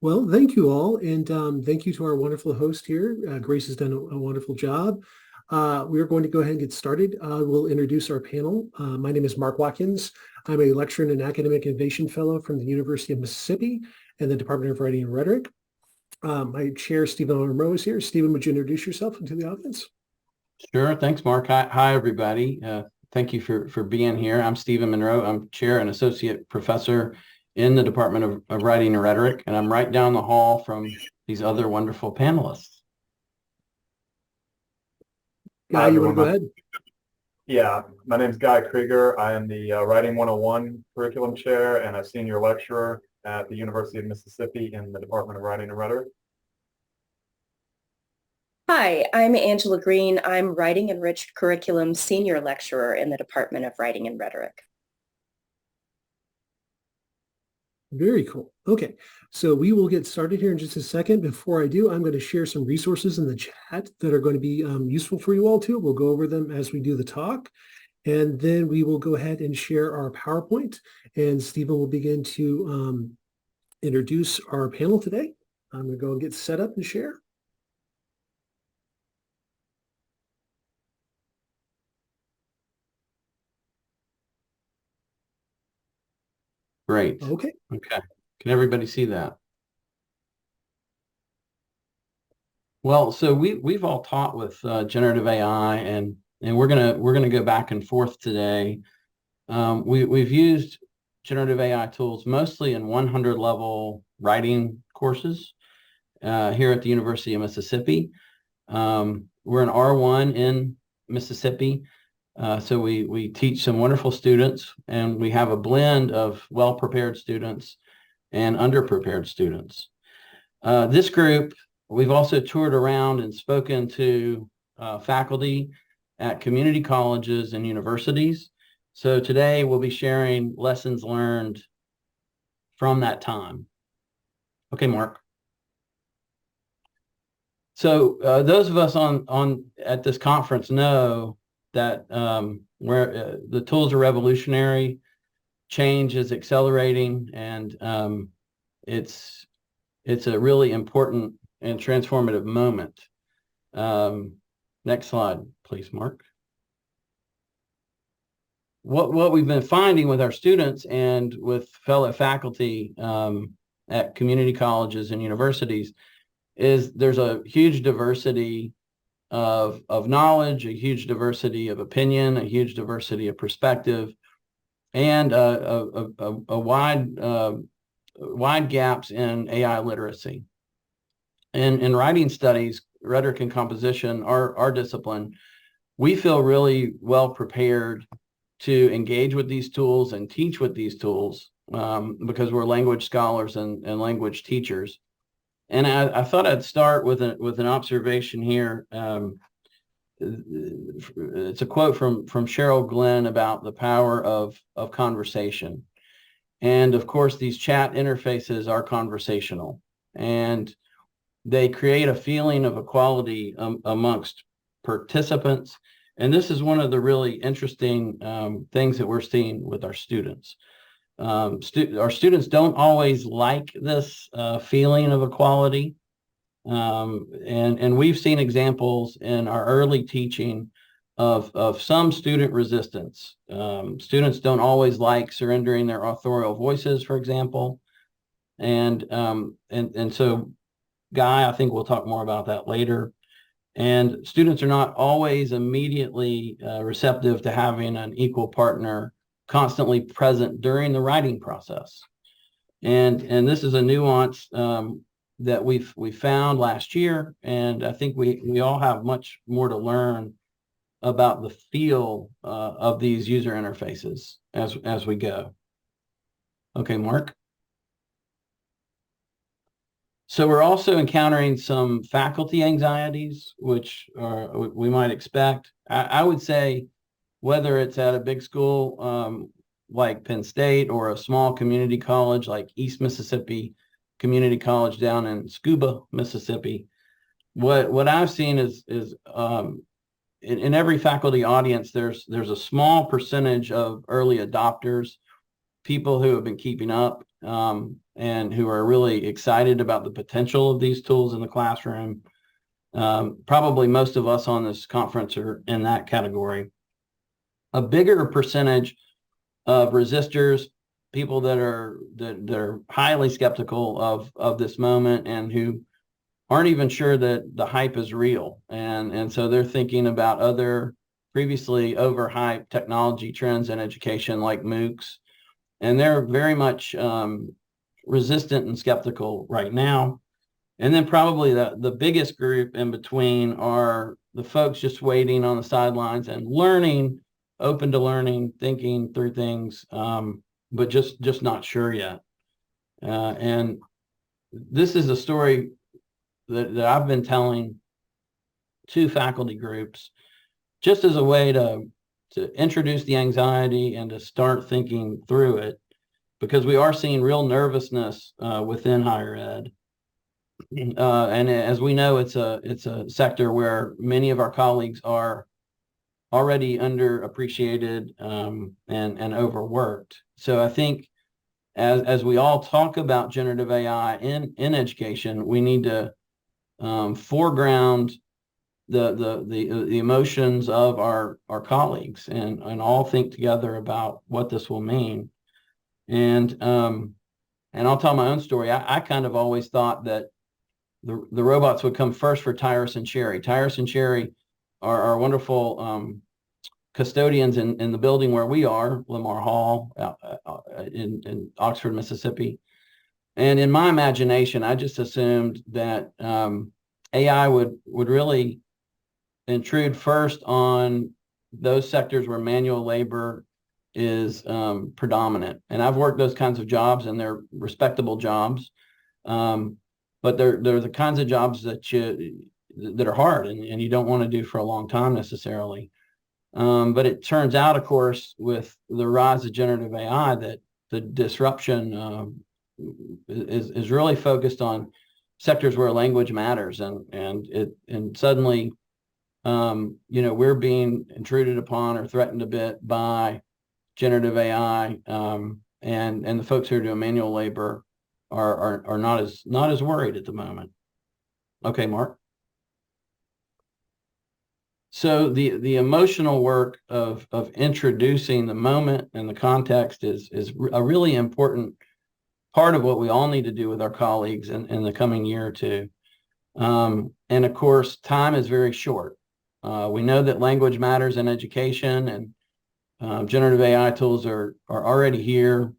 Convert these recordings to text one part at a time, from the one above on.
Well, thank you all, and thank you to our wonderful host here. Grace has done a wonderful job. We are going to go ahead and get started. We'll introduce our panel. My name is Marc Watkins. I'm a lecturer and an academic innovation fellow from the University of Mississippi and the Department of Writing and Rhetoric. My chair, Stephen Monroe, is here. Stephen, would you introduce yourself to the audience? Sure. Thanks, Marc. Hi, everybody. Thank you for being here. I'm Stephen Monroe. I'm chair and associate professor in the Department of Writing and Rhetoric, and I'm right down the hall from these other wonderful panelists. Guy, you want to go ahead? Yeah, my name is Krueger. I am the Writing 101 curriculum chair and a senior lecturer at the University of Mississippi in the Department of Writing and Rhetoric. Hi, I'm Angela Green. I'm Writing Enriched Curriculum Senior Lecturer in the Department of Writing and Rhetoric. Very cool. Okay, so we will get started here in just a second. Before I do, I'm going to share some resources in the chat that are going to be useful for you all too. We'll go over them as we do the talk. And then we will go ahead and share our PowerPoint. And Stephen will begin to introduce our panel today. I'm going to go and get set up and share. Great. Okay. Can everybody see that? Well, so we've all taught with generative AI, and we're gonna go back and forth today. We've used generative AI tools mostly in 100 level writing courses here at the University of Mississippi. We're an R1 in Mississippi. So we teach some wonderful students, and we have a blend of well-prepared students and underprepared students. This group, we've also toured around and spoken to faculty at community colleges and universities. So today we'll be sharing lessons learned from that time. Okay, Marc. So those of us on at this conference know that where the tools are revolutionary, change is accelerating, and it's a really important and transformative moment. Next slide, please, Marc. What we've been finding with our students and with fellow faculty at community colleges and universities is there's a huge diversity of knowledge, a huge diversity of opinion, a huge diversity of perspective, and a wide gaps in AI literacy. In writing studies, rhetoric and composition, our discipline, we feel really well prepared to engage with these tools and teach with these tools because we're language scholars and language teachers. And I thought I'd start with an observation here. It's a quote from Cheryl Glenn about the power of conversation. And of course, these chat interfaces are conversational, and they create a feeling of equality amongst participants. And this is one of the really interesting things that we're seeing with our students. Our students don't always like this feeling of equality. And we've seen examples in our early teaching of some student resistance. Students don't always like surrendering their authorial voices, for example. And so, Guy, I think we'll talk more about that later. And students are not always immediately receptive to having an equal partner constantly present during the writing process. And this is a nuance that we found last year, and I think we all have much more to learn about the feel of these user interfaces as we go. Okay, Marc. So we're also encountering some faculty anxieties, which we might expect. I would say whether it's at a big school like Penn State or a small community college like East Mississippi Community College down in Scuba, Mississippi, what I've seen is in every faculty audience, there's a small percentage of early adopters, people who have been keeping up and who are really excited about the potential of these tools in the classroom. Probably most of us on this conference are in that category. A bigger percentage of resistors, people that are highly skeptical of this moment and who aren't even sure that the hype is real. And so they're thinking about other previously overhyped technology trends in education like MOOCs. And they're very much resistant and skeptical right now. And then probably the biggest group in between are the folks just waiting on the sidelines and learning, open to learning, thinking through things, but just not sure yet. And this is a story that I've been telling to faculty groups just as a way to introduce the anxiety and to start thinking through it, because we are seeing real nervousness within higher ed. And as we know, it's a sector where many of our colleagues are already underappreciated and overworked. So I think as we all talk about generative AI in education, we need to foreground the emotions of our colleagues and all think together about what this will mean. And I'll tell my own story. I kind of always thought that the robots would come first for Tyrus and Sherry. Tyrus and Sherry are wonderful custodians in the building where we are, Lamar Hall, in Oxford, Mississippi. And in my imagination, I just assumed that AI would really intrude first on those sectors where manual labor is predominant. And I've worked those kinds of jobs, and they're respectable jobs. But they're the kinds of jobs that are hard and you don't want to do for a long time necessarily. But it turns out, of course, with the rise of generative AI, that the disruption is really focused on sectors where language matters, and suddenly, we're being intruded upon or threatened a bit by generative AI, and the folks who are doing manual labor are not as worried at the moment. Okay, Mark. So the emotional work of introducing the moment and the context is a really important part of what we all need to do with our colleagues in the coming year or two. And of course, time is very short. We know that language matters in education, and generative AI tools are already here.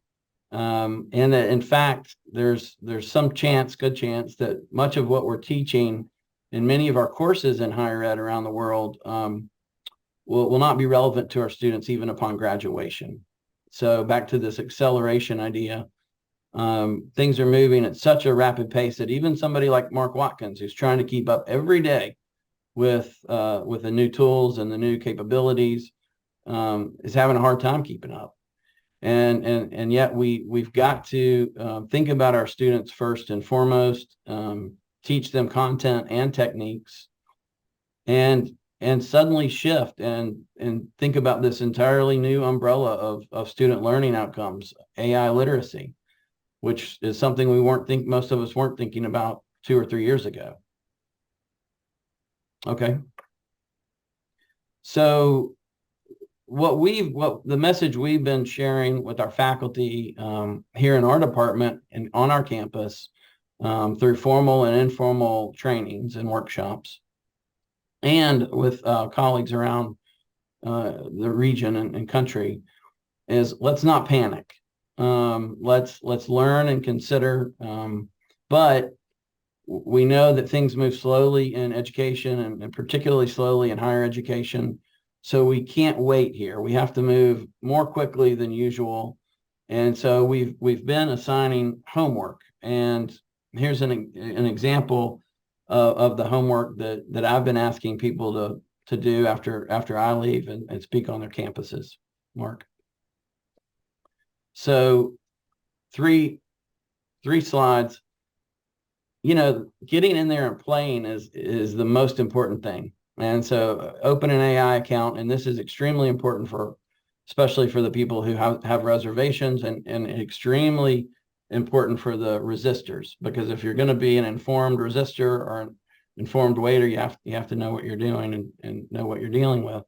And that in fact, there's some good chance that much of what we're teaching in many of our courses in higher ed around the world will not be relevant to our students even upon graduation. So back to this acceleration idea, things are moving at such a rapid pace that even somebody like Marc Watkins, who's trying to keep up every day with the new tools and the new capabilities, is having a hard time keeping up. And yet we've got to think about our students first and foremost, teach them content and techniques, and suddenly shift and think about this entirely new umbrella of student learning outcomes, AI literacy, which is something most of us weren't thinking about 2 or 3 years ago. Okay. So the message we've been sharing with our faculty here in our department and on our campus through formal and informal trainings and workshops, and with colleagues around the region and country, is let's not panic. Let's learn and consider, but we know that things move slowly in education, and particularly slowly in higher education. So we can't wait here. We have to move more quickly than usual. And so we've been assigning homework. And here's an example of the homework that I've been asking people to do after I leave and speak on their campuses. Mark. So three slides. Getting in there and playing is the most important thing. And so open an AI account, and this is extremely important especially for the people who have reservations, and extremely important for the resistors, because if you're going to be an informed resistor or an informed waiter, you have to know what you're doing and know what you're dealing with.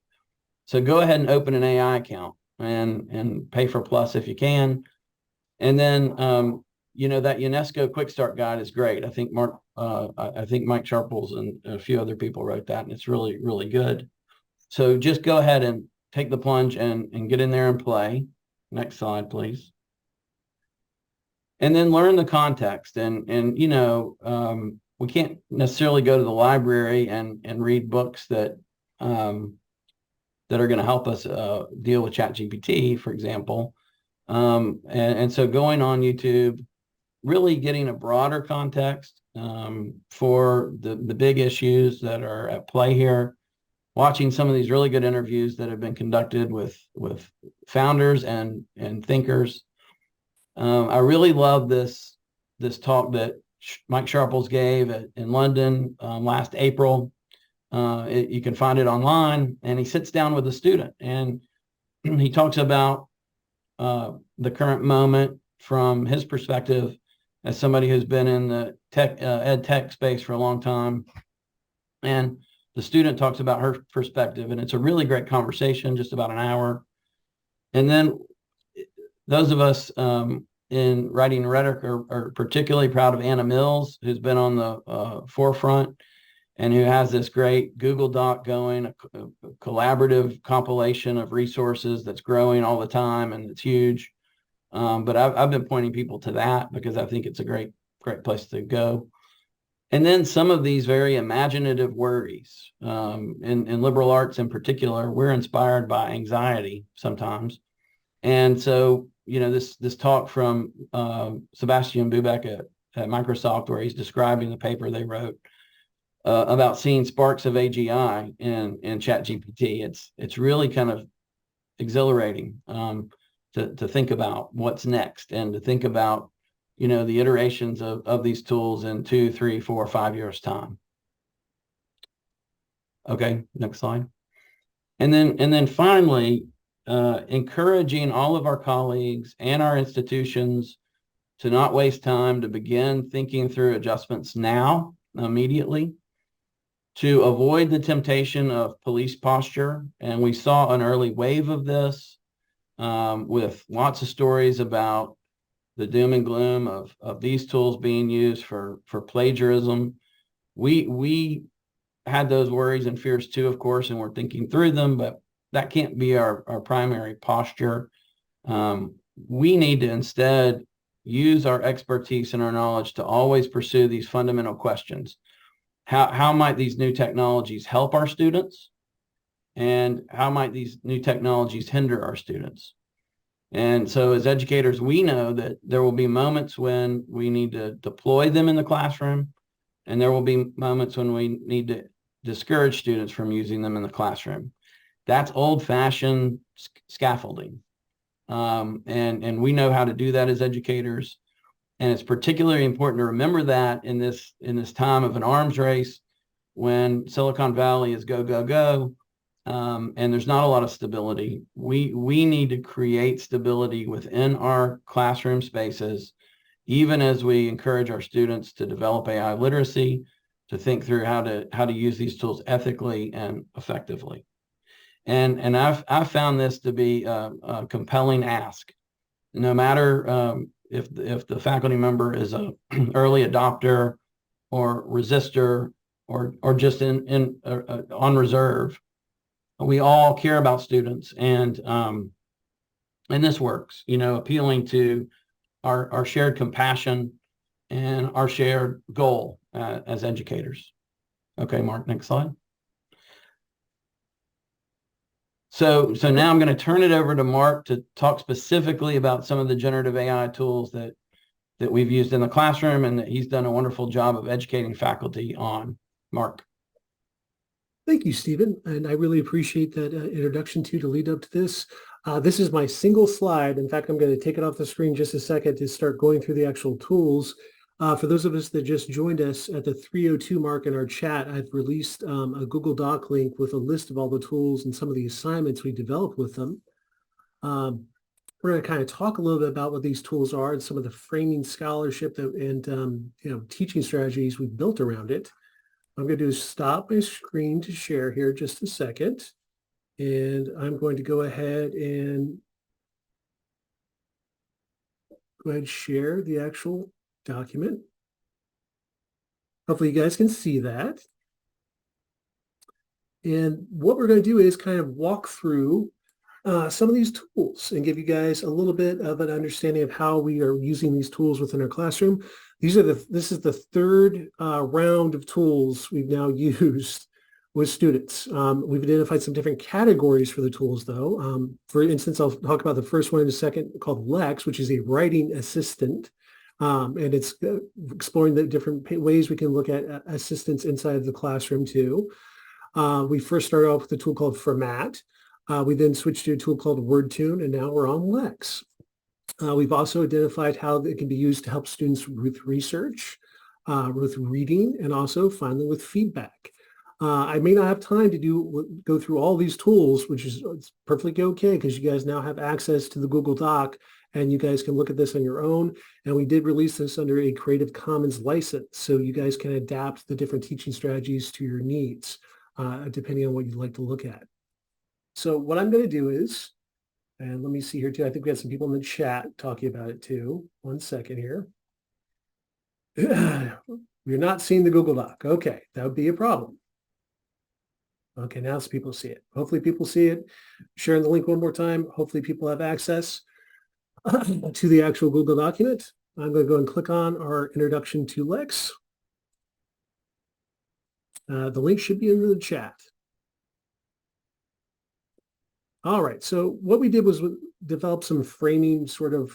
So go ahead and open an AI account and pay for Plus if you can. And then that UNESCO Quick Start Guide is great. I think Mark, I think Mike Sharples and a few other people wrote that, and it's really, really good. So just go ahead and take the plunge and get in there and play. Next slide, please. And then learn the context. And we can't necessarily go to the library and read books that are going to help us deal with ChatGPT, for example. And so going on YouTube, really getting a broader context for the big issues that are at play here, watching some of these really good interviews that have been conducted with founders and thinkers. I really love this talk that Mike Sharples gave in London last April. You can find it online, and he sits down with a student and he talks about the current moment from his perspective as somebody who's been in the ed tech space for a long time. And the student talks about her perspective, and it's a really great conversation, just about an hour. And then those of us in writing rhetoric are particularly proud of Anna Mills, who's been on the forefront and who has this great Google Doc going, a collaborative compilation of resources that's growing all the time, and it's huge. But I've been pointing people to that because I think it's a great place to go. And then some of these very imaginative worries. In liberal arts in particular, we're inspired by anxiety sometimes. And so, this talk from Sebastian Bubeck at Microsoft, where he's describing the paper they wrote about seeing sparks of AGI in ChatGPT. It's really kind of exhilarating to think about what's next, and to think about the iterations of these tools in 2, 3, 4, 5 years time. Okay, next slide. And then finally, encouraging all of our colleagues and our institutions to not waste time, to begin thinking through adjustments now, immediately, to avoid the temptation of police posture. And we saw an early wave of this with lots of stories about the doom and gloom of these tools being used for plagiarism. We had those worries and fears too, of course, and we're thinking through them, but that can't be our primary posture. We need to instead use our expertise and our knowledge to always pursue these fundamental questions. How might these new technologies help our students? And how might these new technologies hinder our students? And so as educators, we know that there will be moments when we need to deploy them in the classroom, and there will be moments when we need to discourage students from using them in the classroom. That's old-fashioned scaffolding. And we know how to do that as educators. And it's particularly important to remember that in this time of an arms race, when Silicon Valley is go, go, go, and there's not a lot of stability. We need to create stability within our classroom spaces, even as we encourage our students to develop AI literacy, to think through how to use these tools ethically and effectively. And I've found this to be a compelling ask. No matter if the faculty member is an early adopter or resistor or just on reserve, we all care about students, and this works. Appealing to our shared compassion and our shared goal as educators. Okay, Mark, next slide. So now I'm going to turn it over to Mark to talk specifically about some of the generative AI tools that we've used in the classroom and that he's done a wonderful job of educating faculty on. Mark. Thank you, Stephen. And I really appreciate that introduction to lead up to this. This is my single slide. In fact, I'm going to take it off the screen just a second to start going through the actual tools. For those of us that just joined us at the 3:02 mark in our chat, I've released a Google Doc link with a list of all the tools and some of the assignments we developed with them. We're going to kind of talk a little bit about what these tools are and some of the framing scholarship and teaching strategies we've built around it. I'm going to do is stop my screen to share here just a second. And I'm going to go ahead and share the actual document. Hopefully you guys can see that. And what we're going to do is kind of walk through some of these tools and give you guys a little bit of an understanding of how we are using these tools within our classroom. This is the third round of tools we've now used with students. We've identified some different categories for the tools, though. For instance, I'll talk about the first one in a second, called Lex, which is a writing assistant. And it's exploring the different ways we can look at assistants inside of the classroom, too. We first started off with a tool called Format. We then switched to a tool called WordTune, and now we're on Lex. We've also identified how it can be used to help students with research, with reading, and also finally with feedback. I may not have time to go through all these tools, which is perfectly okay because you guys now have access to the Google Doc and you guys can look at this on your own. And we did release this under a Creative Commons license, so you guys can adapt the different teaching strategies to your needs, depending on what you'd like to look at. So what I'm going to do is, and let me see here too, I think we have some people in the chat talking about it too. One second here. You're not seeing the Google Doc. Okay, that would be a problem. Okay, now people see it. Hopefully people see it. Sharing the link one more time. Hopefully people have access to the actual Google document. I'm going to go and click on our introduction to Lex. The link should be in the chat. All right, so what we did was develop some framing sort of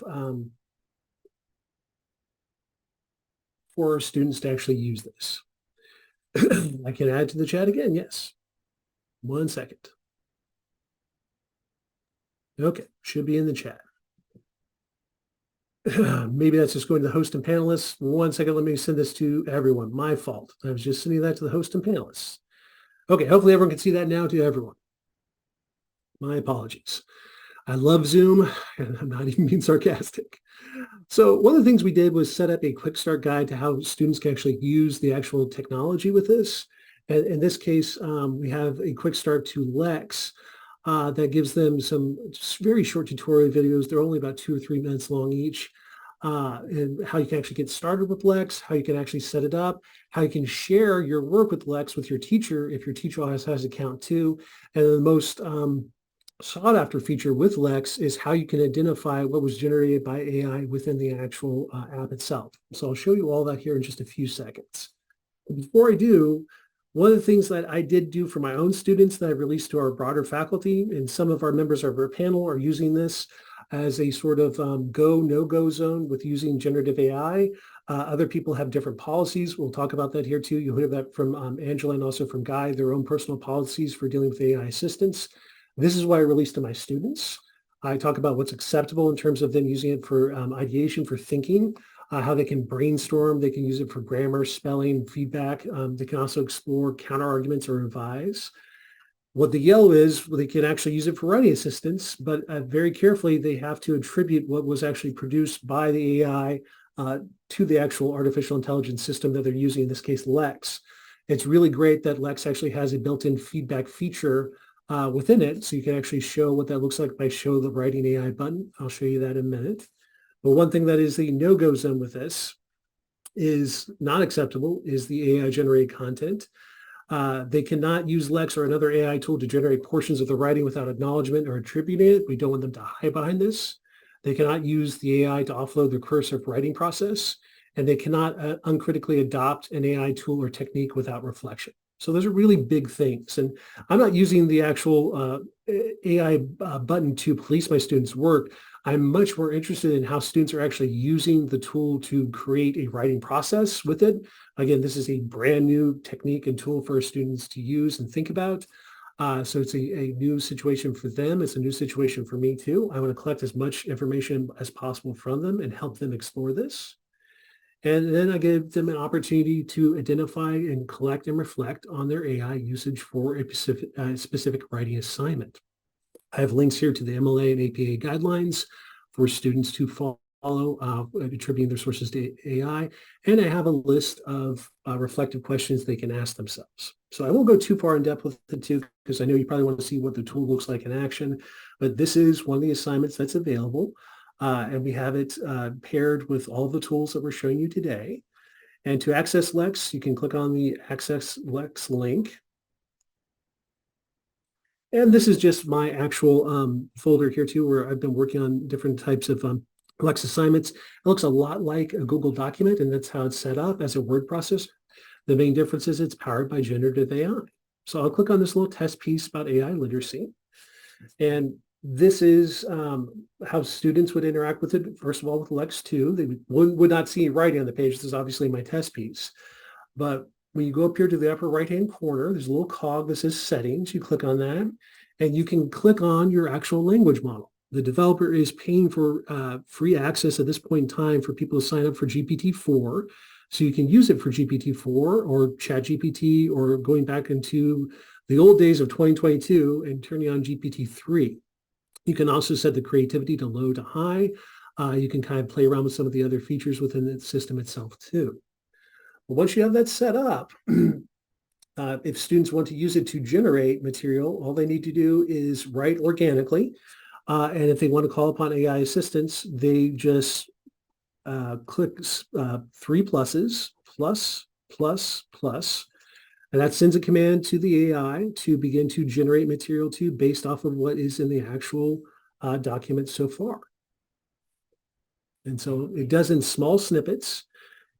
for our students to actually use this. I can add to the chat again, yes. 1 second. Okay, should be in the chat. Maybe that's just going to the host and panelists. 1 second, let me send this to everyone. My fault. I was just sending that to the host and panelists. Okay, hopefully everyone can see that now to everyone. My apologies. I love Zoom, and I'm not even being sarcastic. So one of the things we did was set up a quick start guide to how students can actually use the actual technology with this. And in this case, we have a quick start to Lex that gives them some just very short tutorial videos. They're only about 2 or 3 minutes long each. And how you can actually get started with Lex, how you can actually set it up, how you can share your work with Lex with your teacher if your teacher has an account too. And the most sought after feature with Lex is how you can identify what was generated by AI within the actual app itself. So I'll show you all that here in just a few seconds. But before I do, one of the things that I did do for my own students that I've released to our broader faculty, and some of our members of our panel are using this as a sort of go, no-go zone with using generative AI. Other people have different policies. We'll talk about that here too. You'll hear that from Angela and also from Guy, their own personal policies for dealing with AI assistance. This is what I released to my students. I talk about what's acceptable in terms of them using it for ideation, for thinking, how they can brainstorm. They can use it for grammar, spelling, feedback. They can also explore counter arguments or revise. What the yellow is, well, they can actually use it for writing assistance, but very carefully, they have to attribute what was actually produced by the AI to the actual artificial intelligence system that they're using, in this case, Lex. It's really great that Lex actually has a built-in feedback feature within it, so you can actually show what that looks like by show the writing AI button. I'll show you that in a minute. But one thing that is the no-go zone with this is not acceptable is the AI-generated content. They cannot use Lex or another AI tool to generate portions of the writing without acknowledgement or attributing it. We don't want them to hide behind this. They cannot use the AI to offload the cursive writing process, and they cannot uncritically adopt an AI tool or technique without reflection. So those are really big things. And I'm not using the actual AI button to police my students' work. I'm much more interested in how students are actually using the tool to create a writing process with it. Again, this is a brand new technique and tool for our students to use and think about. So it's a new situation for them. It's a new situation for me too. I want to collect as much information as possible from them and help them explore this. And then I give them an opportunity to identify and collect and reflect on their AI usage for a specific writing assignment. I have links here to the MLA and APA guidelines for students to follow, attributing their sources to AI. And I have a list of reflective questions they can ask themselves. So I won't go too far in depth with it too, because I know you probably want to see what the tool looks like in action, but this is one of the assignments that's available. And we have it paired with all the tools that we're showing you today. And to access Lex, you can click on the Access Lex link. And this is just my actual folder here too, where I've been working on different types of Lex assignments. It looks a lot like a Google document, and that's how it's set up as a word processor. The main difference is it's powered by generative AI. So I'll click on this little test piece about AI literacy. And this is how students would interact with it. First of all, with Lex 2, they would not see writing on the page. This is obviously my test piece. But when you go up here to the upper right-hand corner, there's a little cog that says settings. You click on that, and you can click on your actual language model. The developer is paying for free access at this point in time for people to sign up for GPT-4. So you can use it for GPT-4 or ChatGPT, or going back into the old days of 2022 and turning on GPT-3. You can also set the creativity to low to high. You can kind of play around with some of the other features within the system itself too. But once you have that set up, if students want to use it to generate material, all they need to do is write organically. And if they want to call upon AI assistance, they just click 3 pluses, plus, plus, plus, and that sends a command to the AI to begin to generate material to based off of what is in the actual document so far. And so it does in small snippets.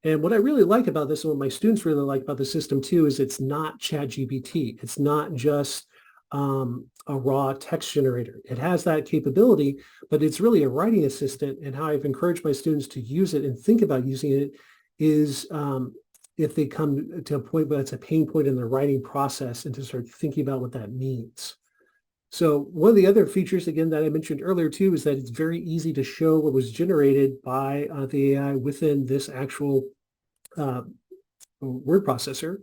And what I really like about this, and what my students really like about the system too, is it's not ChatGPT. It's not just a raw text generator. It has that capability, but it's really a writing assistant. And how I've encouraged my students to use it and think about using it is if they come to a point where that's a pain point in their writing process, and to start thinking about what that means. So one of the other features, again, that I mentioned earlier too, is that it's very easy to show what was generated by the AI within this actual word processor.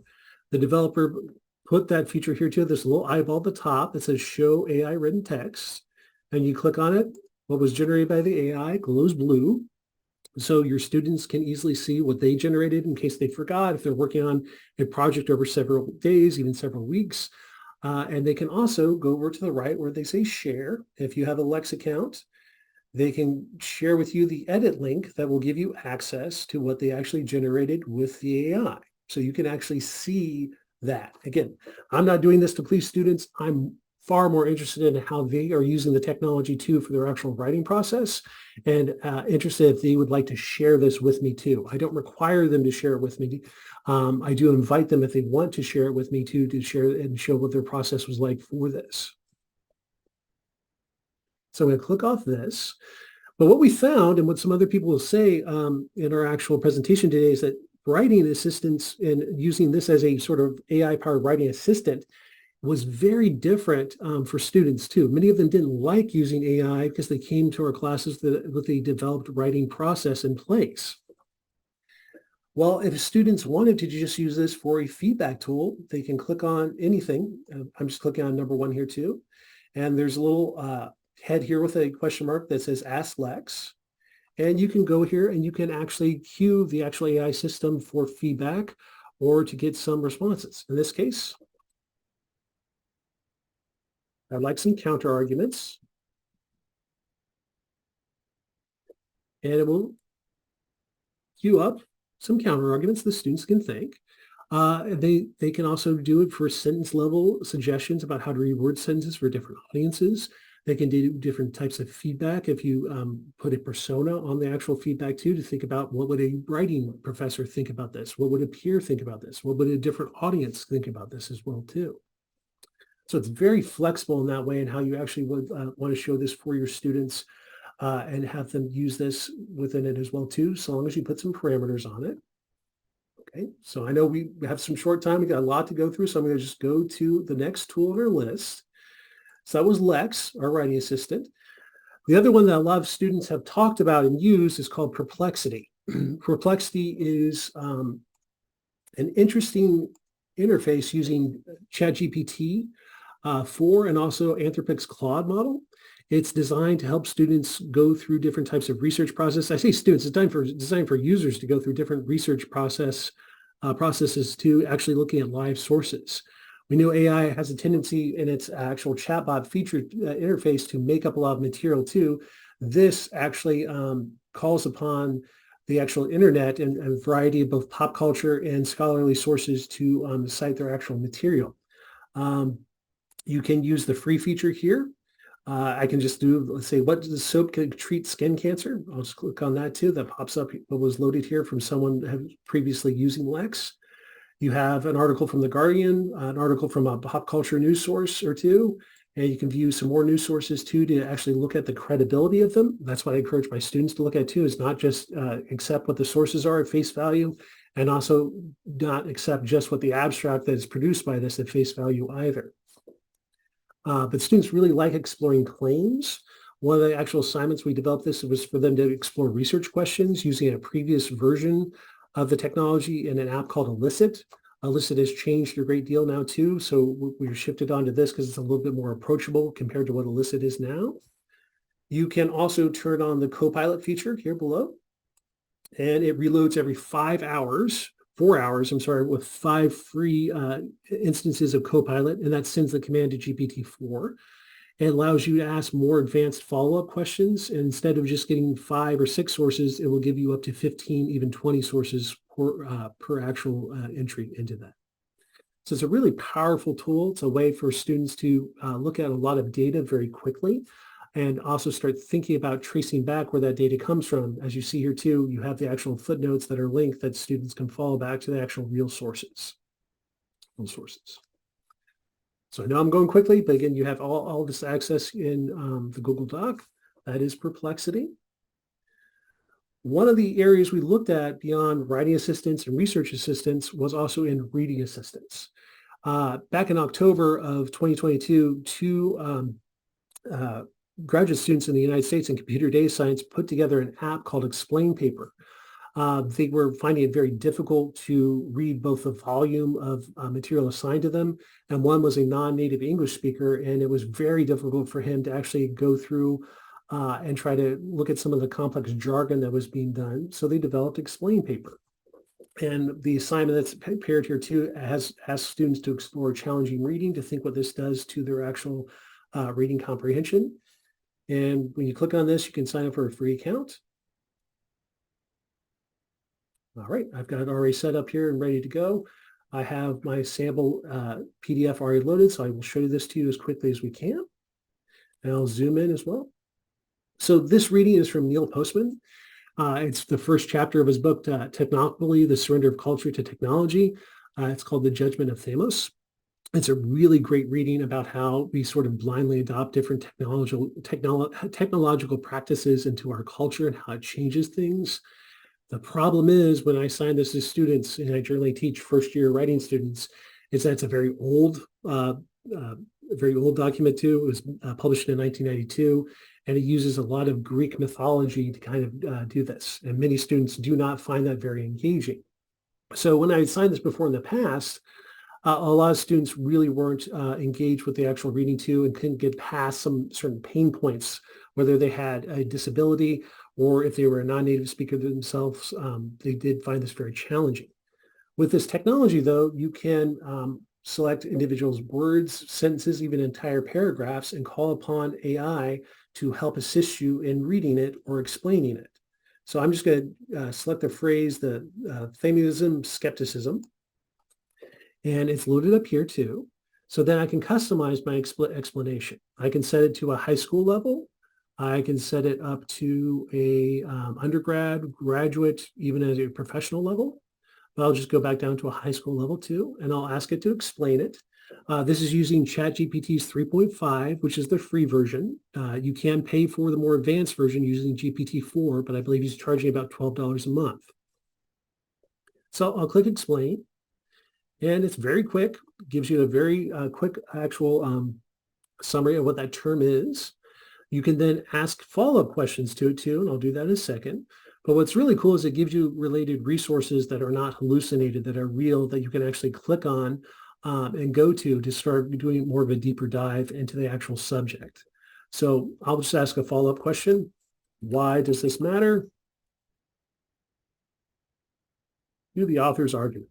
The developer put that feature here too, this little eyeball at the top that says show AI written text, and you click on it. What was generated by the AI glows blue. So your students can easily see what they generated in case they forgot, if they're working on a project over several days, even several weeks. And they can also go over to the right where they say share. If you have a Lex account, they can share with you the edit link that will give you access to what they actually generated with the AI. So you can actually see that. Again, I'm not doing this to please students. I'm far more interested in how they are using the technology too for their actual writing process, and interested if they would like to share this with me too. I don't require them to share it with me. I do invite them if they want to share it with me too, to share and show what their process was like for this. So I'm going to click off this. But what we found, and what some other people will say in our actual presentation today, is that writing assistance and using this as a sort of AI-powered writing assistant was very different for students too. Many of them didn't like using AI because they came to our classes with a developed writing process in place. Well, if students wanted to just use this for a feedback tool, they can click on anything. I'm just clicking on number 1 here too. And there's a little head here with a question mark that says Ask Lex. And you can go here and you can actually cue the actual AI system for feedback or to get some responses. In this case, I'd like some counter arguments. And it will queue up some counter arguments the students can think. They can also do it for sentence level suggestions about how to reword sentences for different audiences. They can do different types of feedback. If you put a persona on the actual feedback too, to think about what would a writing professor think about this? What would a peer think about this? What would a different audience think about this as well too? So it's very flexible in that way, and how you actually would want to show this for your students and have them use this within it as well too, so long as you put some parameters on it. Okay, so I know we have some short time. We got a lot to go through, so I'm going to just go to the next tool on our list. So that was Lex, our writing assistant. The other one that a lot of students have talked about and used is called Perplexity. Perplexity is an interesting interface using ChatGPT 4 and also Anthropic's Claude model. It's designed to help students go through different types of research process. I say students, it's designed for users to go through different research processes to actually looking at live sources. We know AI has a tendency in its actual chatbot feature interface to make up a lot of material too. This actually calls upon the actual internet and a variety of both pop culture and scholarly sources to cite their actual material. You can use the free feature here. I can just do, let's say, what does soap can treat skin cancer? I'll just click on that too. That pops up what was loaded here from someone previously using Lex. You have an article from The Guardian, an article from a pop culture news source or two, and you can view some more news sources too to actually look at the credibility of them. That's what I encourage my students to look at too, is not just accept what the sources are at face value, and also not accept just what the abstract that is produced by this at face value either. But students really like exploring claims. One of the actual assignments we developed this was for them to explore research questions using a previous version of the technology in an app called Elicit. Elicit has changed a great deal now too, so we're shifted onto this because it's a little bit more approachable compared to what Elicit is now. You can also turn on the Copilot feature here below, and it reloads every 4 hours, with 5 free instances of Copilot, and that sends the command to GPT-4. It allows you to ask more advanced follow-up questions. And instead of just getting 5 or 6 sources, it will give you up to 15, even 20 sources per actual entry into that. So it's a really powerful tool. It's a way for students to look at a lot of data very quickly and also start thinking about tracing back where that data comes from. As you see here too, you have the actual footnotes that are linked that students can follow back to the actual real sources. So I know I'm going quickly, but again, you have all this access in the Google Doc. That is Perplexity. One of the areas we looked at beyond writing assistance and research assistance was also in reading assistance. Back in October of 2022, two graduate students in the United States in computer data science put together an app called Explain Paper. They were finding it very difficult to read both the volume of material assigned to them, and one was a non-native English speaker, and it was very difficult for him to actually go through and try to look at some of the complex jargon that was being done. So they developed Explain Paper. And the assignment that's paired here too has asked students to explore challenging reading, to think what this does to their actual reading comprehension. And when you click on this, you can sign up for a free account. All right, I've got it already set up here and ready to go. I have my sample PDF already loaded, so I will show you this to you as quickly as we can. And I'll zoom in as well. So this reading is from Neil Postman. It's the first chapter of his book, Technopoly, The Surrender of Culture to Technology. It's called The Judgment of Thamos. It's a really great reading about how we sort of blindly adopt different technological practices into our culture and how it changes things. The problem is when I assign this to students, and I generally teach first-year writing students, is that it's a very old document too. It was published in 1992, and it uses a lot of Greek mythology to kind of do this. And many students do not find that very engaging. So when I assigned this before in the past, a lot of students really weren't engaged with the actual reading too and couldn't get past some certain pain points, whether they had a disability or if they were a non-native speaker themselves. They did find this very challenging. With this technology, though, you can select individuals' words, sentences, even entire paragraphs, and call upon AI to help assist you in reading it or explaining it. So I'm just going to select the phrase, the Thamism, skepticism, and it's loaded up here too. So then I can customize my explanation. I can set it to a high school level. I can set it up to a undergrad, graduate, even at a professional level. But I'll just go back down to a high school level too, and I'll ask it to explain it. This is using ChatGPT's 3.5, which is the free version. You can pay for the more advanced version using GPT-4, but I believe he's charging about $12 a month. So I'll click Explain, and it's very quick. It gives you a very quick actual summary of what that term is. You can then ask follow-up questions to it too, and I'll do that in a second. But what's really cool is it gives you related resources that are not hallucinated, that are real, that you can actually click on and go to start doing more of a deeper dive into the actual subject. So I'll just ask a follow-up question. Why does this matter? Do the author's argument.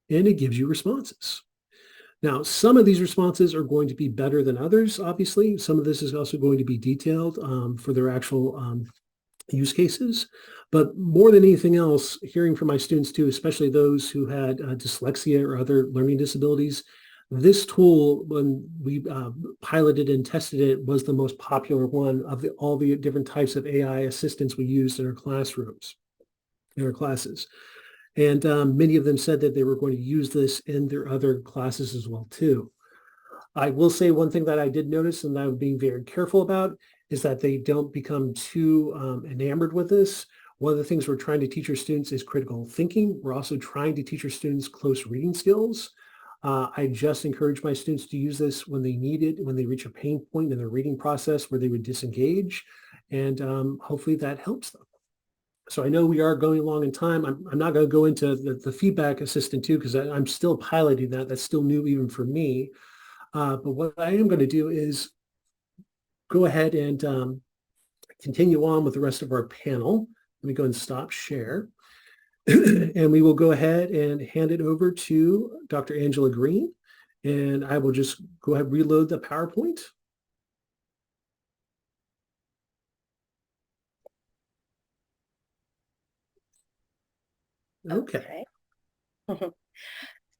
And it gives you responses. Now, some of these responses are going to be better than others, obviously. Some of this is also going to be detailed for their actual use cases. But more than anything else, hearing from my students too, especially those who had dyslexia or other learning disabilities, this tool, when we piloted and tested it, was the most popular one of all the different types of AI assistants we used in our classrooms, in our classes. And many of them said that they were going to use this in their other classes as well too. I will say one thing that I did notice and that I'm being very careful about is that they don't become too enamored with this. One of the things we're trying to teach our students is critical thinking. We're also trying to teach our students close reading skills. I just encourage my students to use this when they need it, when they reach a pain point in their reading process where they would disengage, and hopefully that helps them. So I know we are going along in time. I'm not going to go into the feedback assistant too, because I'm still piloting that. That's still new even for me. But what I am going to do is go ahead and continue on with the rest of our panel. Let me go and stop share. And we will go ahead and hand it over to Dr. Angela Green. And I will just go ahead and reload the PowerPoint. Okay.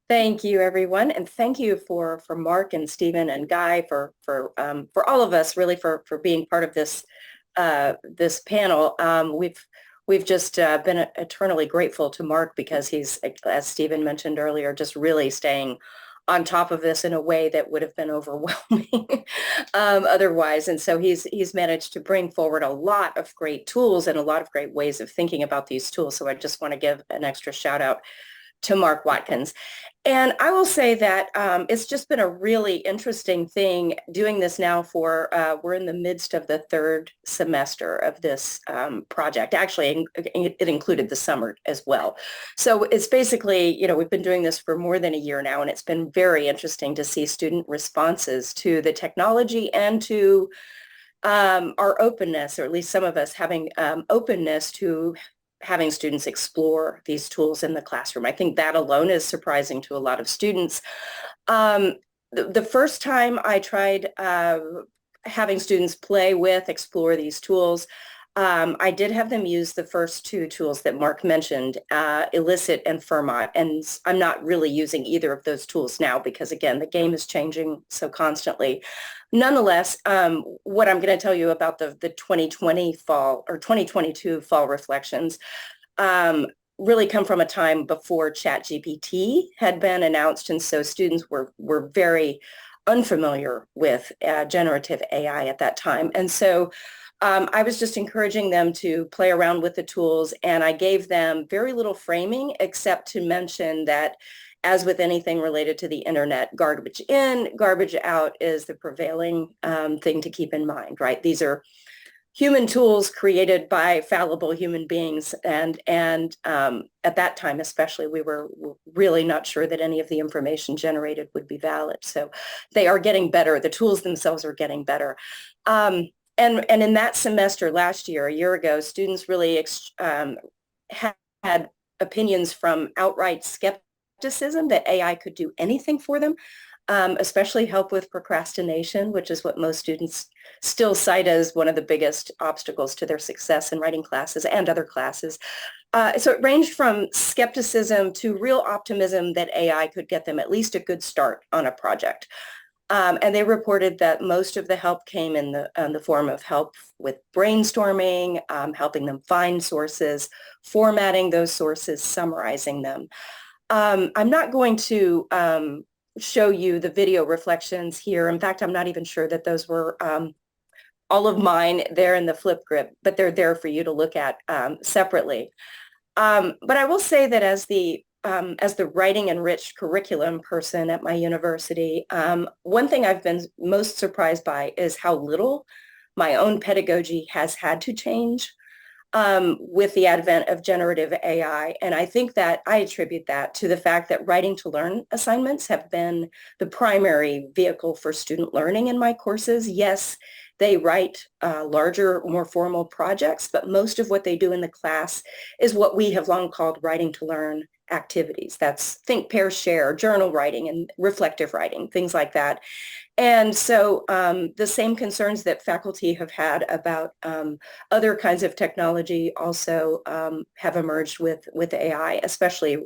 Thank you, everyone, and thank you for Marc and Stephen and Guy for all of us really for being part of this this panel. We've just been eternally grateful to Marc because he's, as Stephen mentioned earlier, just really staying on top of this in a way that would have been overwhelming otherwise. And so he's managed to bring forward a lot of great tools and a lot of great ways of thinking about these tools. So I just want to give an extra shout out to Marc Watkins. And I will say that it's just been a really interesting thing doing this now for, we're in the midst of the third semester of this project. Actually, it included the summer as well. So it's basically, we've been doing this for more than a year now, and it's been very interesting to see student responses to the technology and to our openness, or at least some of us having openness to having students explore these tools in the classroom. I think that alone is surprising to a lot of students. The first time I tried having students play with, explore these tools, I did have them use the first two tools that Marc mentioned, Elicit and Fermat, and I'm not really using either of those tools now because, again, the game is changing so constantly. Nonetheless, what I'm going to tell you about the 2020 fall or 2022 fall reflections really come from a time before ChatGPT had been announced, and so students were very unfamiliar with generative AI at that time. And so I was just encouraging them to play around with the tools, and I gave them very little framing except to mention that, as with anything related to the internet, garbage in, garbage out is the prevailing thing to keep in mind, right? These are human tools created by fallible human beings, and at that time especially, we were really not sure that any of the information generated would be valid. So they are getting better. The tools themselves are getting better. And in that semester last year, a year ago, students really had opinions from outright skepticism that AI could do anything for them, especially help with procrastination, which is what most students still cite as one of the biggest obstacles to their success in writing classes and other classes. So it ranged from skepticism to real optimism that AI could get them at least a good start on a project. And they reported that most of the help came in the form of help with brainstorming, helping them find sources, formatting those sources, summarizing them. I'm not going to show you the video reflections here. In fact, I'm not even sure that those were all of mine there in the flip grip, but they're there for you to look at separately. But I will say that as the writing enriched curriculum person at my university, one thing I've been most surprised by is how little my own pedagogy has had to change. with the advent of generative AI. And I think that I attribute that to the fact that writing to learn assignments have been the primary vehicle for student learning in my courses. Yes, they write larger, more formal projects, but most of what they do in the class is what we have long called writing to learn activities. That's think, pair, share, journal writing, and reflective writing, things like that. And so the same concerns that faculty have had about other kinds of technology also have emerged with AI, especially,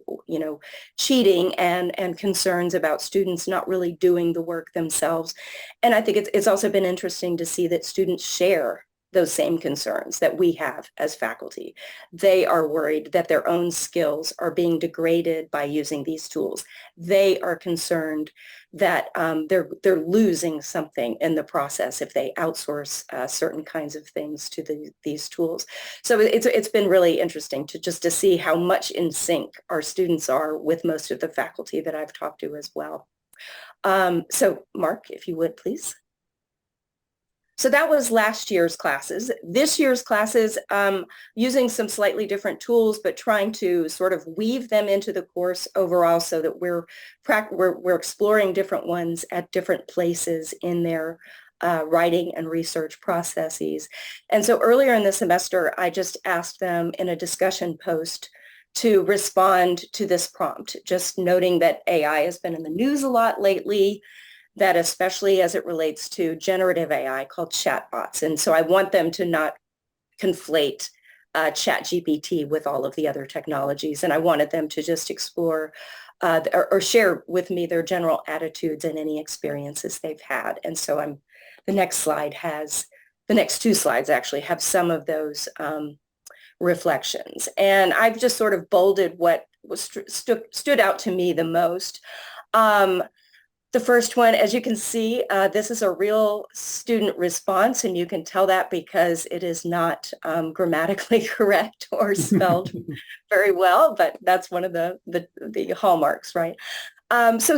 cheating and concerns about students not really doing the work themselves. And I think it's also been interesting to see that students share those same concerns that we have as faculty. They are worried that their own skills are being degraded by using these tools. They are concerned that they're losing something in the process if they outsource certain kinds of things to these tools. So it's been really interesting to see how much in sync our students are with most of the faculty that I've talked to as well. So Marc, if you would, please. So that was last year's classes. This year's classes, using some slightly different tools, but trying to sort of weave them into the course overall so that we're exploring different ones at different places in their writing and research processes. And so earlier in the semester, I just asked them in a discussion post to respond to this prompt, just noting that AI has been in the news a lot lately, that especially as it relates to generative AI called chatbots. And so I want them to not conflate ChatGPT with all of the other technologies. And I wanted them to just explore or share with me their general attitudes and any experiences they've had. And so the next two slides actually have some of those reflections. And I've just sort of bolded what stood out to me the most. The first one, as you can see, this is a real student response, and you can tell that because it is not grammatically correct or spelled very well, but that's one of the hallmarks, right? So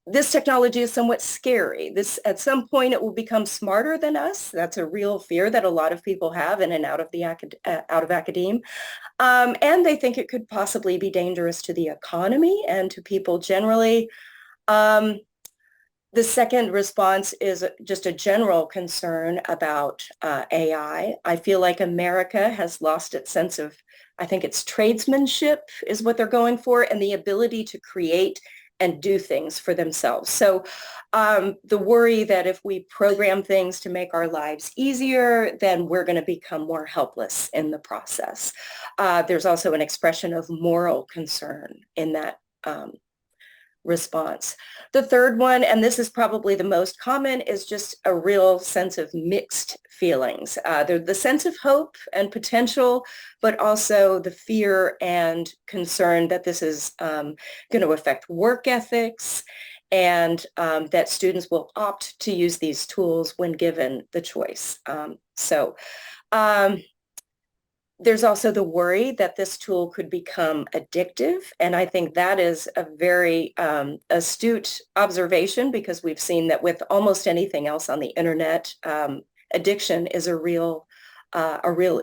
this technology is somewhat scary. At some point, it will become smarter than us. That's a real fear that a lot of people have in and out of academia. And they think it could possibly be dangerous to the economy and to people generally. The second response is just a general concern about AI. I feel like America has lost its sense of, I think it's tradesmanship is what they're going for, and the ability to create and do things for themselves. So the worry that if we program things to make our lives easier, then we're going to become more helpless in the process. There's also an expression of moral concern in that response. The third one, and this is probably the most common, is just a real sense of mixed feelings. The sense of hope and potential, but also the fear and concern that this is going to affect work ethics and that students will opt to use these tools when given the choice. There's also the worry that this tool could become addictive. And I think that is a very astute observation, because we've seen that with almost anything else on the internet, addiction is a real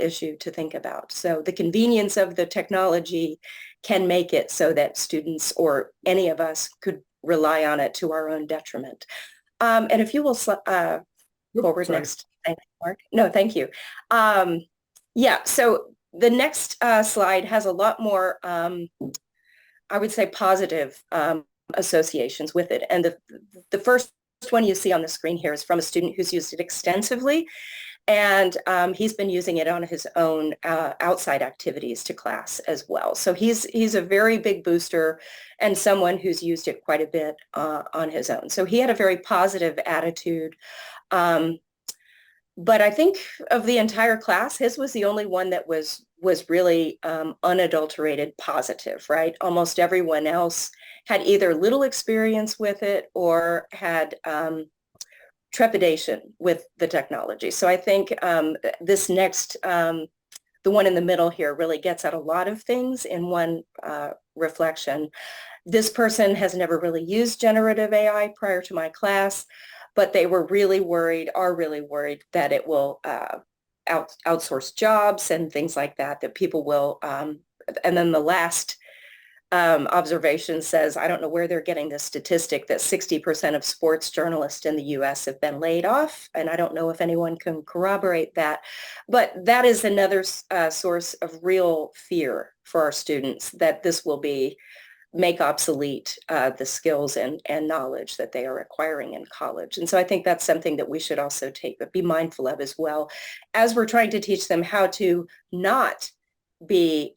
issue to think about. So the convenience of the technology can make it so that students or any of us could rely on it to our own detriment. And if you will forward next. Thank you, Marc. No, thank you. Yeah, so the next slide has a lot more, I would say, positive associations with it. And the first one you see on the screen here is from a student who's used it extensively. And he's been using it on his own outside activities to class as well. So he's a very big booster and someone who's used it quite a bit on his own. So he had a very positive attitude. But I think of the entire class, his was the only one that was really unadulterated positive, right? Almost everyone else had either little experience with it or had trepidation with the technology. So I think this next, the one in the middle here, really gets at a lot of things in one reflection. This person has never really used generative AI prior to my class, but they were really worried, are really worried that it will outsourced jobs and things like that, that people will, and then the last observation says, I don't know where they're getting this statistic that 60% of sports journalists in the US have been laid off. And I don't know if anyone can corroborate that, but that is another source of real fear for our students, that this will make obsolete the skills and knowledge that they are acquiring in college. And so I think that's something that we should also be mindful of as well, as we're trying to teach them how to not be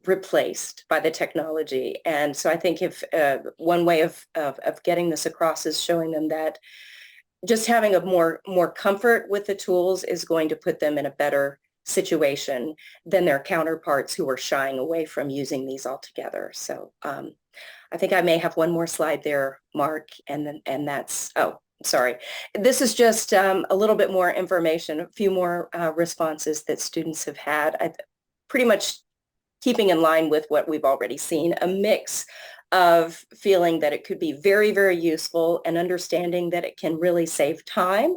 replaced by the technology. And so I think if one way of getting this across is showing them that just having a more comfort with the tools is going to put them in a better situation than their counterparts who are shying away from using these altogether. So I think I may have one more slide there, Mark, and that's, oh, sorry. This is just a little bit more information, a few more responses that students have had. Pretty much keeping in line with what we've already seen, a mix of feeling that it could be very, very useful and understanding that it can really save time,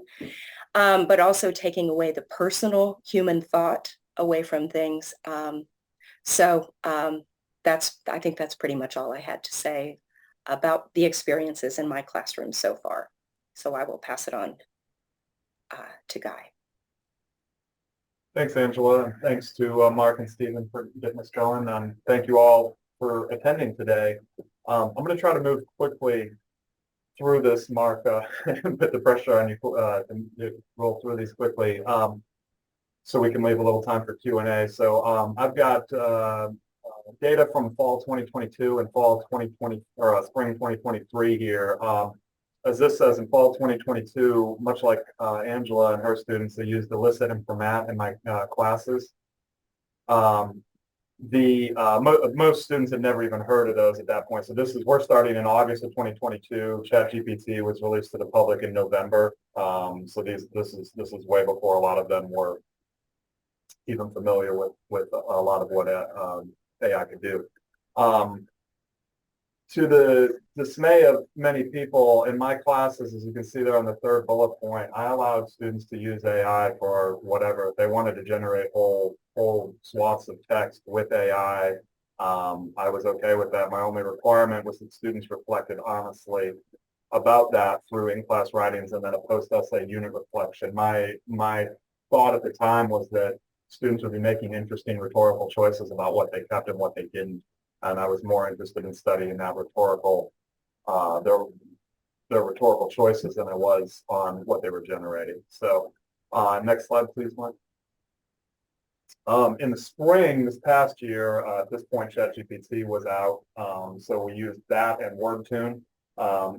but also taking away the personal human thought away from things. I think that's pretty much all I had to say about the experiences in my classroom so far. So I will pass it on to Guy. Thanks, Angela, and thanks to Mark and Stephen for getting us going. Thank you all for attending today. I'm going to try to move quickly through this, Mark, and put the pressure on you to roll through these quickly, so we can leave a little time for Q&A. So I've got data from fall 2022 and fall 2020 or spring 2023 here. As this says, in fall 2022, much like Angela and her students, they used Elicit and Format in my classes. Most students had never even heard of those at that point. So we're starting in August of 2022. ChatGPT was released to the public in November. So this is way before a lot of them were even familiar with a lot of what AI could do. To the dismay of many people in my classes, as you can see there on the third bullet point, I allowed students to use AI for whatever. If they wanted to generate whole swaths of text with AI, I was okay with that. My only requirement was that students reflected honestly about that through in-class writings and then a post-essay unit reflection. My thought at the time was that students would be making interesting rhetorical choices about what they kept and what they didn't. And I was more interested in studying that their rhetorical choices than I was on what they were generating. So next slide, please, Mark. In the spring this past year, at this point, ChatGPT was out. So we used that and WordTune.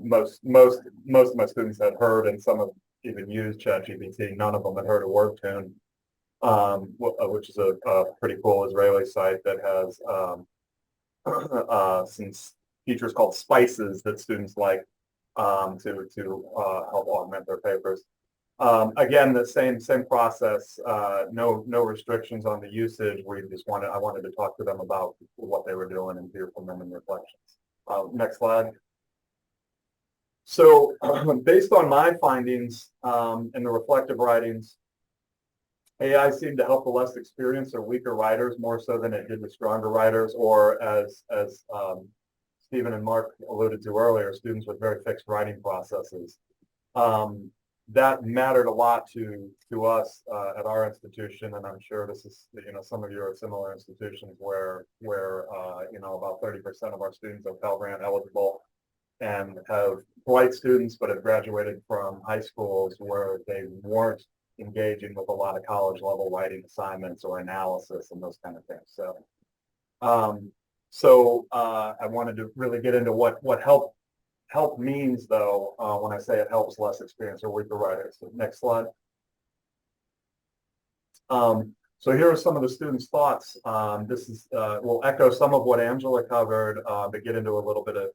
Most of my students had heard, and some have even used ChatGPT. None of them had heard of WordTune, which is a pretty cool Israeli site that has some features called spices that students like to help augment their papers. Again, the same process. No restrictions on the usage. I wanted to talk to them about what they were doing and hear from them in reflections. Next slide. So, based on my findings in the reflective writings, AI seemed to help the less experienced or weaker writers more so than it did the stronger writers, or as Stephen and Mark alluded to earlier, students with very fixed writing processes. That mattered a lot to us at our institution, and I'm sure this is, some of you are similar institutions where about 30% of our students are Pell Grant eligible and have bright students, but have graduated from high schools where they weren't engaging with a lot of college level writing assignments or analysis and those kind of things. So I wanted to really get into what help means, though, when I say it helps less experienced or weaker writers. So next slide. So here are some of the students' thoughts. This is will echo some of what Angela covered, but get into a little bit of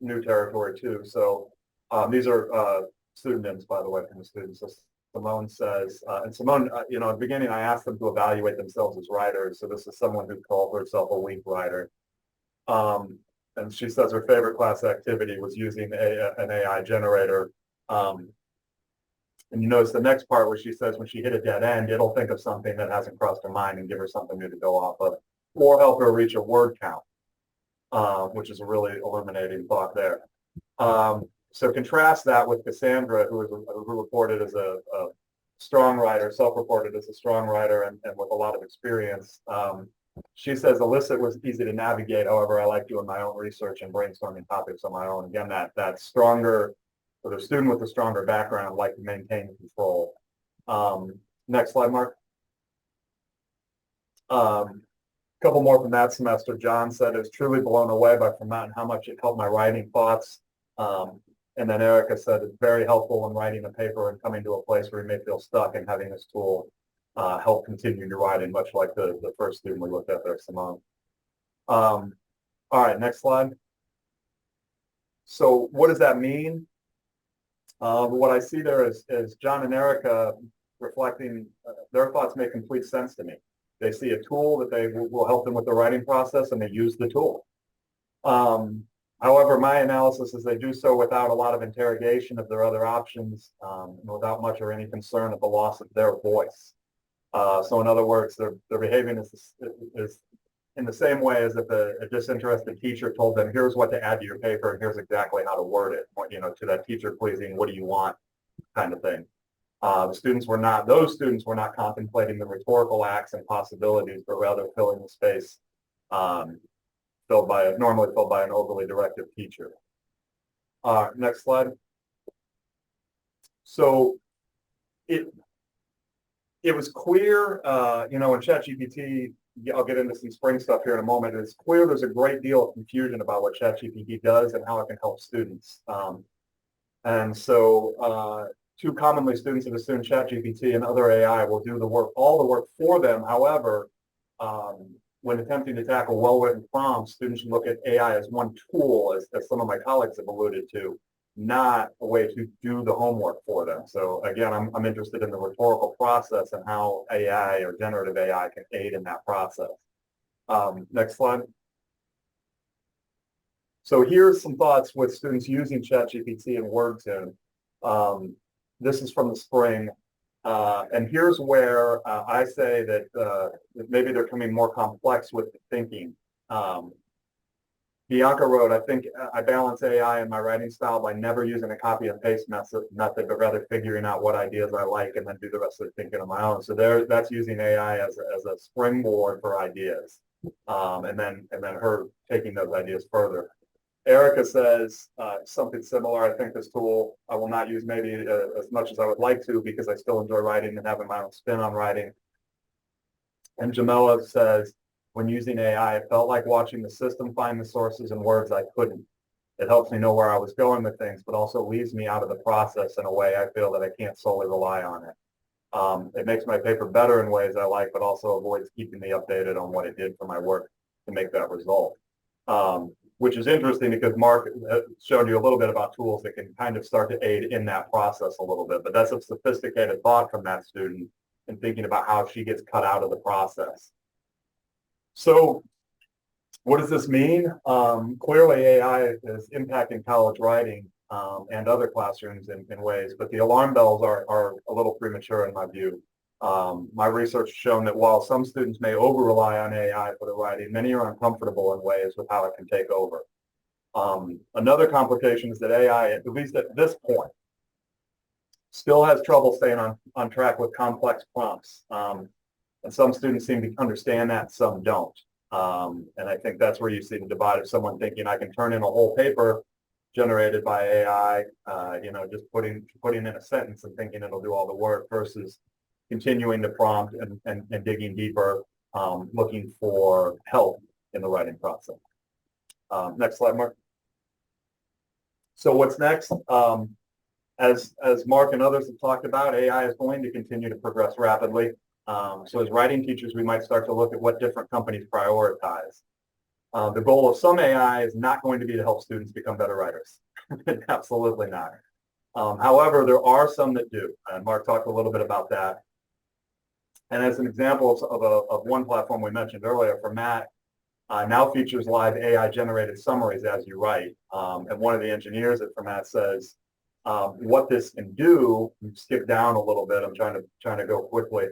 new territory too. So these are pseudonyms, by the way, from the students. So Simone says, and Simone, at the beginning, I asked them to evaluate themselves as writers. So this is someone who called herself a weak writer. And she says her favorite class activity was using an AI generator. And you notice the next part where she says when she hit a dead end, it'll think of something that hasn't crossed her mind and give her something new to go off of, or help her reach a word count, which is a really illuminating thought there. So contrast that with Cassandra, who reported as a strong writer, self-reported as a strong writer and with a lot of experience. She says Elicit was easy to navigate. However, I like doing my own research and brainstorming topics on my own. Again, that stronger, for the student with a stronger background, like to maintain control. Next slide, Mark. Couple more from that semester. John said, "I was truly blown away by Fermat and how much it helped my writing thoughts." And then Erica said, "It's very helpful when writing a paper and coming to a place where you may feel stuck, and having this tool help continue your writing," much like the first student we looked at there, Simone. All right, next slide. So what does that mean? What I see there is John and Erica reflecting, their thoughts make complete sense to me. They see a tool that they will help them with the writing process, and they use the tool. However, my analysis is they do so without a lot of interrogation of their other options, and without much or any concern of the loss of their voice. So in other words, their behaving is in the same way as if a disinterested teacher told them, "Here's what to add to your paper, and here's exactly how to word it," to that teacher pleasing, "What do you want?" kind of thing. Those students were not contemplating the rhetorical acts and possibilities, but rather filling the space normally filled by an overly directive teacher. Next slide. So it was clear, in ChatGPT, I'll get into some spring stuff here in a moment. It's clear there's a great deal of confusion about what ChatGPT does and how it can help students. And so too commonly, students that assume ChatGPT and other AI will do all the work for them. However, when attempting to tackle well-written prompts, students should look at AI as one tool, as some of my colleagues have alluded to, not a way to do the homework for them. So again, I'm interested in the rhetorical process and how AI or generative AI can aid in that process. Next slide. So here's some thoughts with students using ChatGPT and WordTune. This is from the spring. And here's where I say that maybe they're becoming more complex with the thinking. Bianca wrote, "I think I balance AI in my writing style by never using a copy and paste method, but rather figuring out what ideas I like and then do the rest of the thinking on my own." So that's using AI as a springboard for ideas, and then her taking those ideas further. Erica says something similar. "I think this tool I will not use maybe as much as I would like to because I still enjoy writing and having my own spin on writing." And Jamila says, "When using AI, it felt like watching the system find the sources and words I couldn't. It helps me know where I was going with things, but also leaves me out of the process in a way I feel that I can't solely rely on it. It makes my paper better in ways I like, but also avoids keeping me updated on what it did for my work to make that result." Which is interesting because Marc showed you a little bit about tools that can kind of start to aid in that process a little bit, but that's a sophisticated thought from that student in thinking about how she gets cut out of the process. So what does this mean? Clearly AI is impacting college writing and other classrooms in ways, but the alarm bells are a little premature in my view. My research has shown that while some students may over-rely on AI for the writing, many are uncomfortable in ways with how it can take over. Another complication is that AI, at least at this point, still has trouble staying on track with complex prompts. And some students seem to understand that, some don't. And I think that's where you see the divide of someone thinking I can turn in a whole paper generated by AI, just putting in a sentence and thinking it'll do all the work versus continuing to prompt and digging deeper, looking for help in the writing process. Next slide, Marc. So what's next? As Marc and others have talked about, AI is going to continue to progress rapidly. So as writing teachers, we might start to look at what different companies prioritize. The goal of some AI is not going to be to help students become better writers. Absolutely not. However, there are some that do, and Marc talked a little bit about that. And as an example of one platform we mentioned earlier, Fermat now features live AI-generated summaries as you write. And one of the engineers at Fermat says, What this can do, skip down a little bit. I'm trying to go quickly.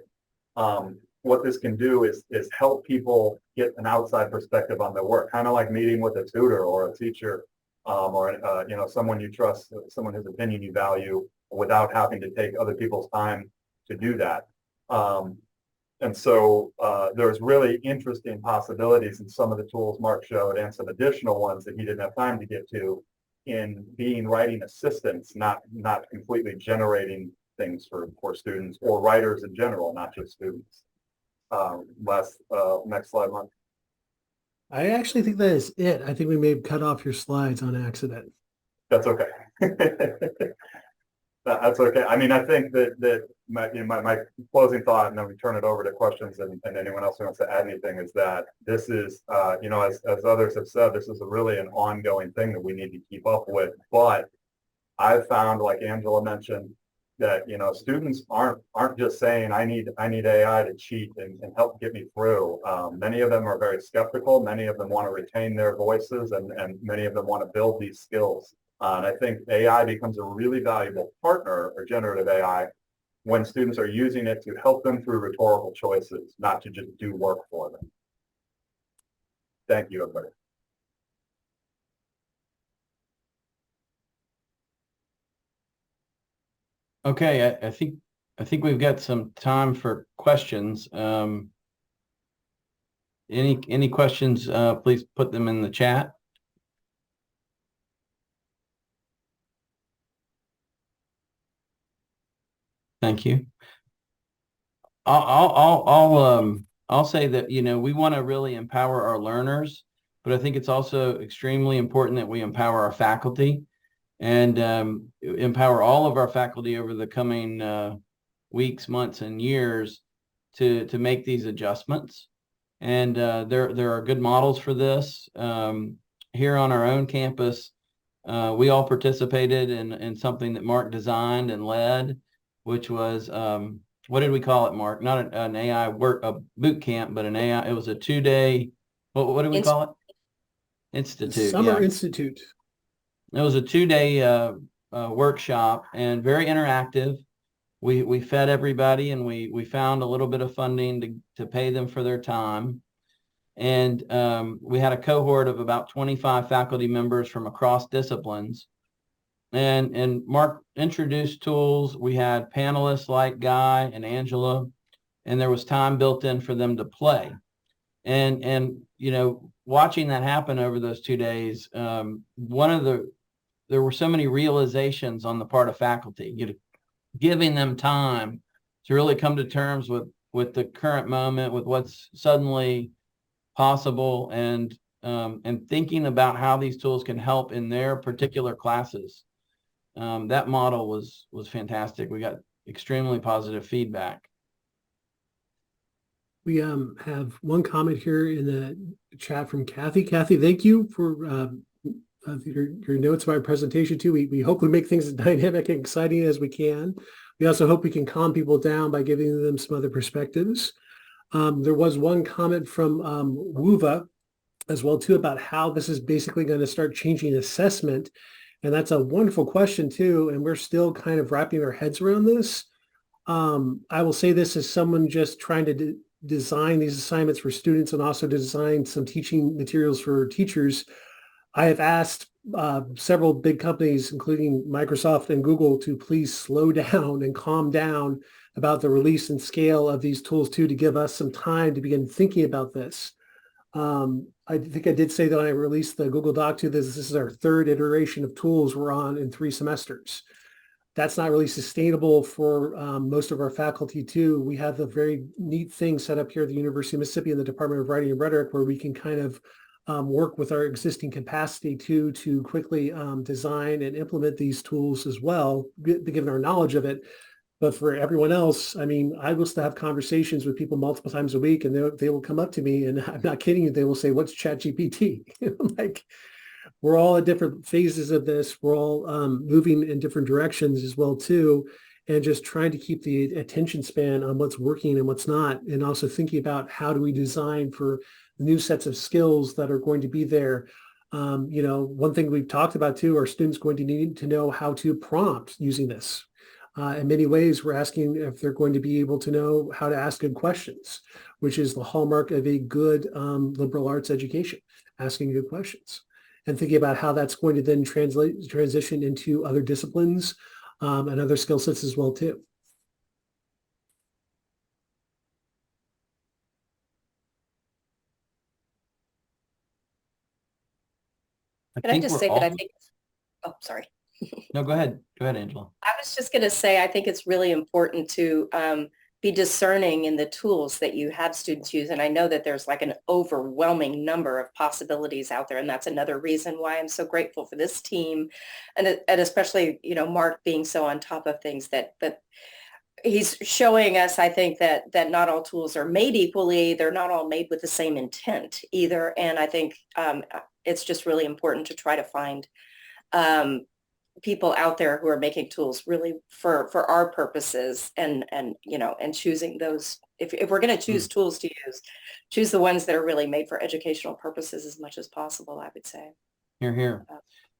What this can do is help people get an outside perspective on their work, kind of like meeting with a tutor or a teacher, or someone you trust, someone whose opinion you value, without having to take other people's time to do that. And so there's really interesting possibilities in some of the tools Marc showed, and some additional ones that he didn't have time to get to, in being writing assistants, not completely generating things for students or writers in general, not just students. Next slide, Marc. I actually think that is it. I think we may have cut off your slides on accident. That's okay. That's okay. I mean, I think that my closing thought, and then we turn it over to questions, and anyone else who wants to add anything, is that this is, as others have said, this is really an ongoing thing that we need to keep up with. But I've found, like Angela mentioned, that students aren't just saying I need AI to cheat and help get me through. Many of them are very skeptical. Many of them want to retain their voices, and many of them want to build these skills. And I think AI becomes a really valuable partner, or generative AI, when students are using it to help them through rhetorical choices, not to just do work for them. Thank you, everybody. Okay, I think we've got some time for questions. Any questions? Please put them in the chat. Thank you. I'll say that we want to really empower our learners, but I think it's also extremely important that we empower our faculty, and empower all of our faculty over the coming weeks, months, and years to make these adjustments. And there are good models for this. Here on our own campus, we all participated in something that Marc designed and led, which was, what did we call it, Marc? Not an AI boot camp, but an AI. It was a 2-day. What did we call it? Institute. Summer Institute. It was a 2-day workshop, and very interactive. We fed everybody, and we found a little bit of funding to pay them for their time. And we had a cohort of about 25 faculty members from across disciplines. And Marc introduced tools. We had panelists like Guy and Angela, and there was time built in for them to play. And watching that happen over those 2 days, there were so many realizations on the part of faculty, giving them time to really come to terms with the current moment, with what's suddenly possible, and thinking about how these tools can help in their particular classes. That model was fantastic. We got extremely positive feedback. We have one comment here in the chat from Kathy. Kathy, thank you for your notes about our presentation too. We hope we make things as dynamic and exciting as we can. We also hope we can calm people down by giving them some other perspectives. There was one comment from Wuva as well too, about how this is basically going to start changing assessment. And that's a wonderful question too. And we're still kind of wrapping our heads around this. I will say this as someone just trying to design these assignments for students, and also to design some teaching materials for teachers. I have asked several big companies, including Microsoft and Google, to please slow down and calm down about the release and scale of these tools too, to give us some time to begin thinking about this. I think I did say that I released the Google Doc to this. This is our 3rd iteration of tools we're on in 3 semesters. That's not really sustainable for most of our faculty too. We have a very neat thing set up here at the University of Mississippi in the Department of Writing and Rhetoric, where we can kind of work with our existing capacity to quickly design and implement these tools as well, given our knowledge of it. But for everyone else, I mean, I will still have conversations with people multiple times a week, and they will come up to me, and I'm not kidding you, they will say, "What's ChatGPT?" Like, we're all at different phases of this. We're all moving in different directions as well too, and just trying to keep the attention span on what's working and what's not, and also thinking about how do we design for new sets of skills that are going to be there. One thing we've talked about too, are students going to need to know how to prompt using this? In many ways, we're asking if they're going to be able to know how to ask good questions, which is the hallmark of a good liberal arts education, asking good questions and thinking about how that's going to then transition into other disciplines and other skill sets as well too. Can I just say that I think, oh, sorry. No, go ahead. Go ahead, Angela. I was just going to say, I think it's really important to be discerning in the tools that you have students use. And I know that there's like an overwhelming number of possibilities out there. And that's another reason why I'm so grateful for this team. And especially, Marc being so on top of things that he's showing us, I think, that not all tools are made equally. They're not all made with the same intent either. And I think it's just really important to try to find people out there who are making tools really for our purposes and choosing those. If we're going to choose tools to use, choose the ones that are really made for educational purposes as much as possible, I would say. Hear, hear.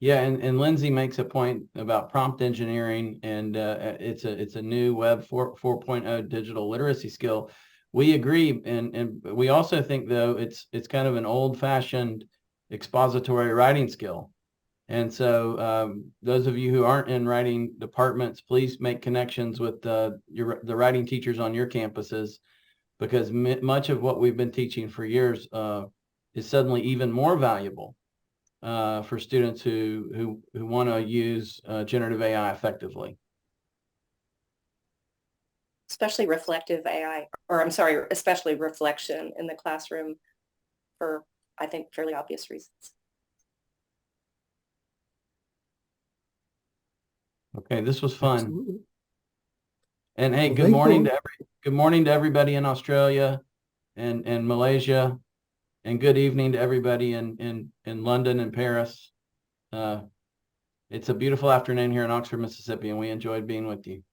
Yeah, and Lindsay makes a point about prompt engineering, and it's a new Web 4.0 digital literacy skill. We agree, and we also think, though, it's kind of an old-fashioned expository writing skill. And so those of you who aren't in writing departments, please make connections with the writing teachers on your campuses, because much of what we've been teaching for years is suddenly even more valuable for students who want to use generative AI effectively. Especially reflective AI, or I'm sorry, especially reflection in the classroom for, I think, fairly obvious reasons. Okay, this was fun. Absolutely. And hey, Well, good morning to everybody in Australia and Malaysia, and good evening to everybody in London and Paris. It's a beautiful afternoon here in Oxford, Mississippi, and we enjoyed being with you.